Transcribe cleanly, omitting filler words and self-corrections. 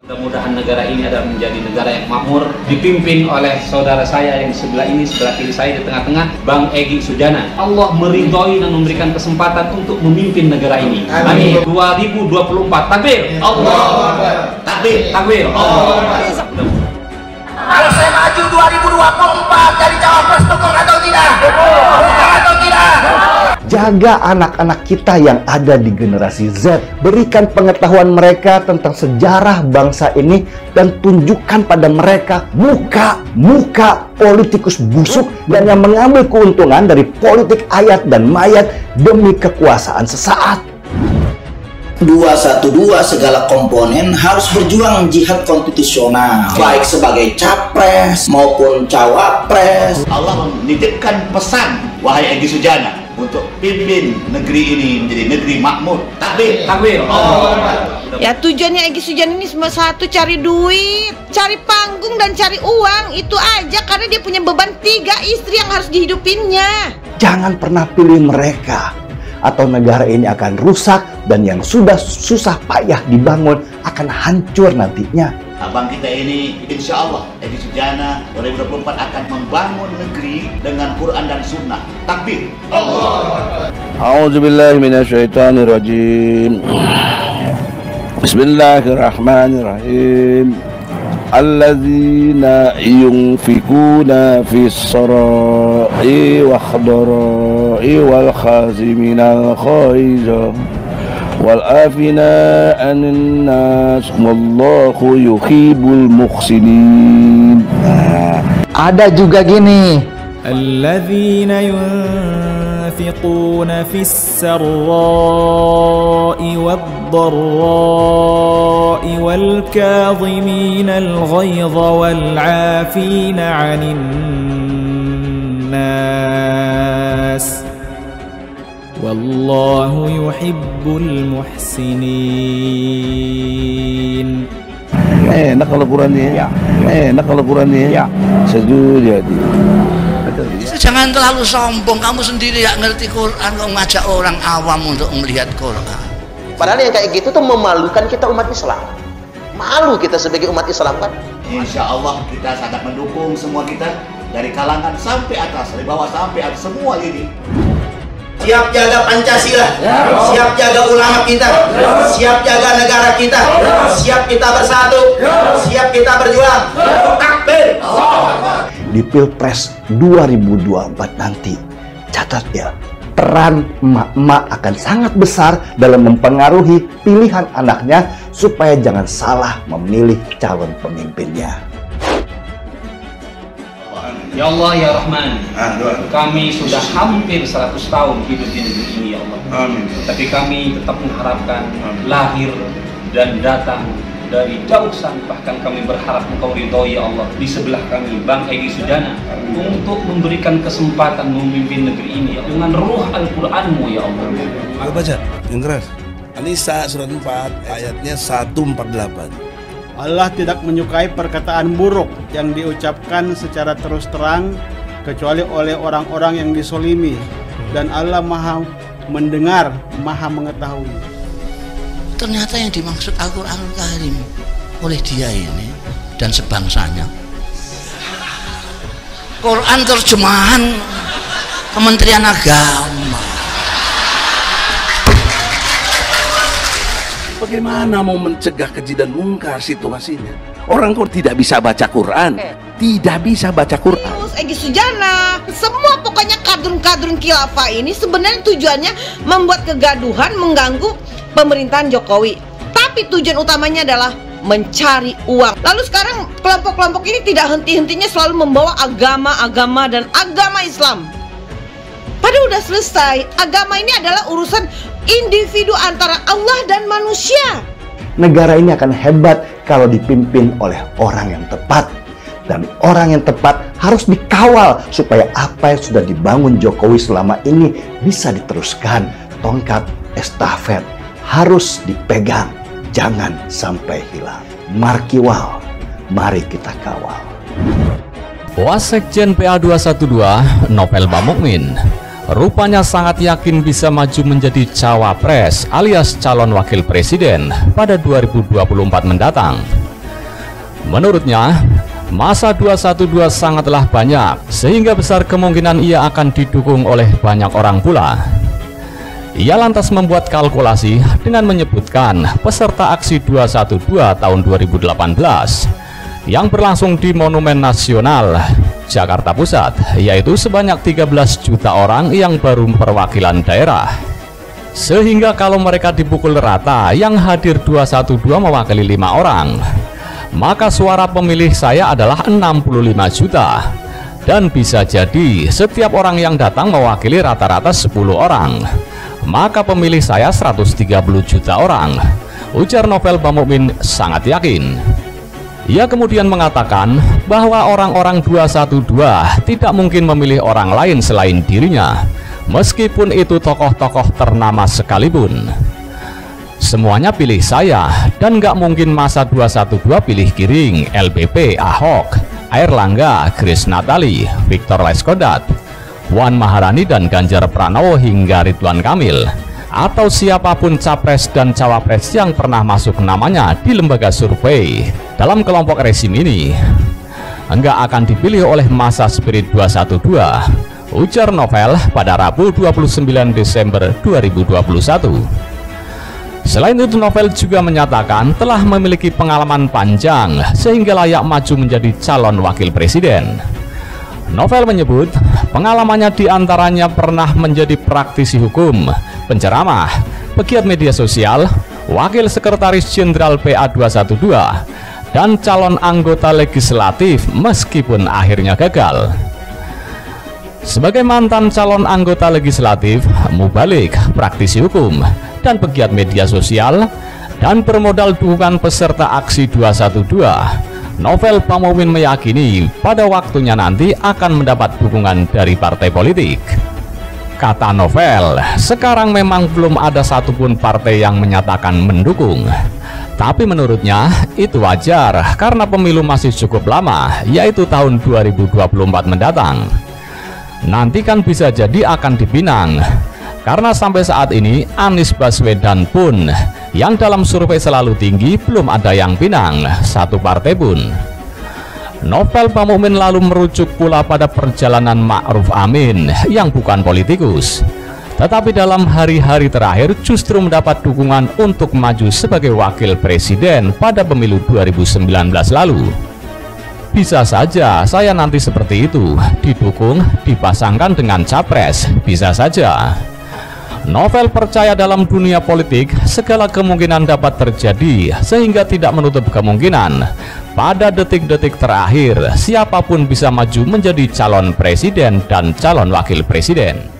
Mudah-mudahan negara ini adalah menjadi negara yang makmur, dipimpin oleh saudara saya yang sebelah ini, sebelah kiri saya di tengah-tengah, Bang Egy Sujana. Allah meridhoi dan memberikan kesempatan untuk memimpin negara ini. Amin. 2024, takbir. Allah. Takbir. Takbir. Allah. Kalau saya maju 2024 jadi cawapres, dukung atau tidak? Dukung atau tidak? Jaga anak-anak kita yang ada di generasi Z. Berikan pengetahuan mereka tentang sejarah bangsa ini dan tunjukkan pada mereka muka politikus busuk dan yang mengambil keuntungan dari politik ayat dan mayat demi kekuasaan sesaat. 212 segala komponen harus berjuang jihad konstitusional, baik sebagai capres maupun cawapres. Allah menitipkan pesan, wahai Egy Sujana, untuk pimpin negeri ini menjadi negeri makmur. Takbir, takbir. Ya, tujuannya Egy Sujana ini cuma satu, cari duit, cari panggung dan cari uang, itu aja, karena dia punya beban 3 istri yang harus dihidupinnya. Jangan pernah pilih mereka, atau negara ini akan rusak dan yang sudah susah payah dibangun akan hancur nantinya. Abang kita ini insya Allah Egy Sujana 2024 akan membangun negeri dengan Quran dan Sunnah. Takbir. Allah. A'udzubillahi minasyaitonirrajim. Bismillahirrahmanirrahim. Alladzina yunfikuna fis sarai wa khadarai wal khaziminal khaiza wal afina anin nas wallahu yuhibbul muhsinin. Ada juga gini, alladzina yunfiquna fis sarai wad dharrai wal kadhimina al ghaidha wal 'afina 'anil nas wallahu yuhibbul muhsinin. Enak kalau Qurannya ya. Enak kalau Qurannya ya. Sejuk jadi. Jangan terlalu sombong, kamu sendiri gak ngerti Quran, kok ngajak orang awam untuk melihat Quran. Padahal yang kayak gitu tuh memalukan kita umat Islam. Malu kita sebagai umat Islam kan? Insya Allah kita sangat mendukung semua kita, dari kalangan sampai atas, dari bawah sampai atas, semua ini. Siap jaga Pancasila, siap jaga ulama kita, siap jaga negara kita, siap kita bersatu, siap kita berjuang. Takbir. Di Pilpres 2024 nanti, catat ya, peran emak-emak akan sangat besar dalam mempengaruhi pilihan anaknya supaya jangan salah memilih calon pemimpinnya. Ya Allah, ya Rahman, kami sudah hampir 100 tahun hidup di negeri ini, ya Allah. Amin. Tapi kami tetap mengharapkan lahir dan datang dari jauh sana. Bahkan kami berharap Engkau ridhoi, ya Allah, di sebelah kami Bang Egy Sujana untuk memberikan kesempatan memimpin negeri ini, ya, dengan ruh Al-Quranmu, ya Allah. Ayo baca yang keras. An-Nisa surat 4 ayatnya 148. Allah tidak menyukai perkataan buruk yang diucapkan secara terus terang kecuali oleh orang-orang yang disolimi, dan Allah maha mendengar, maha mengetahui. Ternyata yang dimaksud Al-Quranul Karim oleh dia ini dan sebangsanya, Quran terjemahan Kementerian Agama. Bagaimana mau mencegah keji dan mungkar situasinya? Orang kok tidak bisa baca Quran, tidak bisa baca Quran. Egy Sujana, semua pokoknya kadrun-kadrun khilafah ini sebenarnya tujuannya membuat kegaduhan, mengganggu pemerintahan Jokowi. Tapi tujuan utamanya adalah mencari uang. Lalu sekarang kelompok-kelompok ini tidak henti-hentinya selalu membawa agama dan agama Islam. Padahal udah selesai, agama ini adalah urusan individu antara Allah dan manusia. Negara ini akan hebat kalau dipimpin oleh orang yang tepat. Dan orang yang tepat harus dikawal supaya apa yang sudah dibangun Jokowi selama ini bisa diteruskan. Tongkat estafet harus dipegang, jangan sampai hilang. Markiwal, mari kita kawal. Wasekjen PA 212 Novel Bamukmin rupanya sangat yakin bisa maju menjadi cawapres alias calon wakil presiden pada 2024 mendatang. Menurutnya, masa 212 sangatlah banyak, sehingga besar kemungkinan ia akan didukung oleh banyak orang pula. Ia lantas membuat kalkulasi dengan menyebutkan peserta aksi 212 tahun 2018 yang berlangsung di Monumen Nasional Jakarta Pusat, yaitu sebanyak 13 juta orang yang baru perwakilan daerah. Sehingga kalau mereka dipukul rata, yang hadir 212 mewakili 5 orang, maka suara pemilih saya adalah 65 juta. Dan bisa jadi setiap orang yang datang mewakili rata-rata 10 orang, maka pemilih saya 130 juta orang, ujar Novel Bamukmin sangat yakin. Ia kemudian mengatakan bahwa orang-orang 212 tidak mungkin memilih orang lain selain dirinya, meskipun itu tokoh-tokoh ternama sekalipun. Semuanya pilih saya, dan nggak mungkin masa 212 pilih Giring, LBP, Ahok, Airlangga, Grace Natali, Victor Laiskodat, Puan Maharani dan Ganjar Pranowo hingga Ridwan Kamil, atau siapapun capres dan cawapres yang pernah masuk namanya di lembaga survei dalam kelompok rezim ini enggak akan dipilih oleh masa spirit 212, ujar Novel pada Rabu 29 Desember 2021. Selain itu, Novel juga menyatakan telah memiliki pengalaman panjang sehingga layak maju menjadi calon wakil presiden. Novel menyebut pengalamannya diantaranya pernah menjadi praktisi hukum, penceramah, pegiat media sosial, wakil sekretaris jenderal PA 212, dan calon anggota legislatif meskipun akhirnya gagal. Sebagai mantan calon anggota legislatif, mubalik, praktisi hukum, dan pegiat media sosial, dan bermodal dukungan peserta aksi 212, Novel Bamukmin meyakini pada waktunya nanti akan mendapat dukungan dari partai politik. Kata Novel, sekarang memang belum ada satupun partai yang menyatakan mendukung. Tapi menurutnya itu wajar karena pemilu masih cukup lama, yaitu tahun 2024 mendatang. Nanti kan bisa jadi akan dipinang, karena sampai saat ini Anies Baswedan pun yang dalam survei selalu tinggi belum ada yang pinang satu partai pun. Novel Bamukmin lalu merujuk pula pada perjalanan Ma'ruf Amin yang bukan politikus, tetapi dalam hari-hari terakhir justru mendapat dukungan untuk maju sebagai wakil presiden pada pemilu 2019 lalu. Bisa saja saya nanti seperti itu, didukung, dipasangkan dengan capres, bisa saja. Novel percaya dalam dunia politik segala kemungkinan dapat terjadi, sehingga tidak menutup kemungkinan pada detik-detik terakhir siapapun bisa maju menjadi calon presiden dan calon wakil presiden.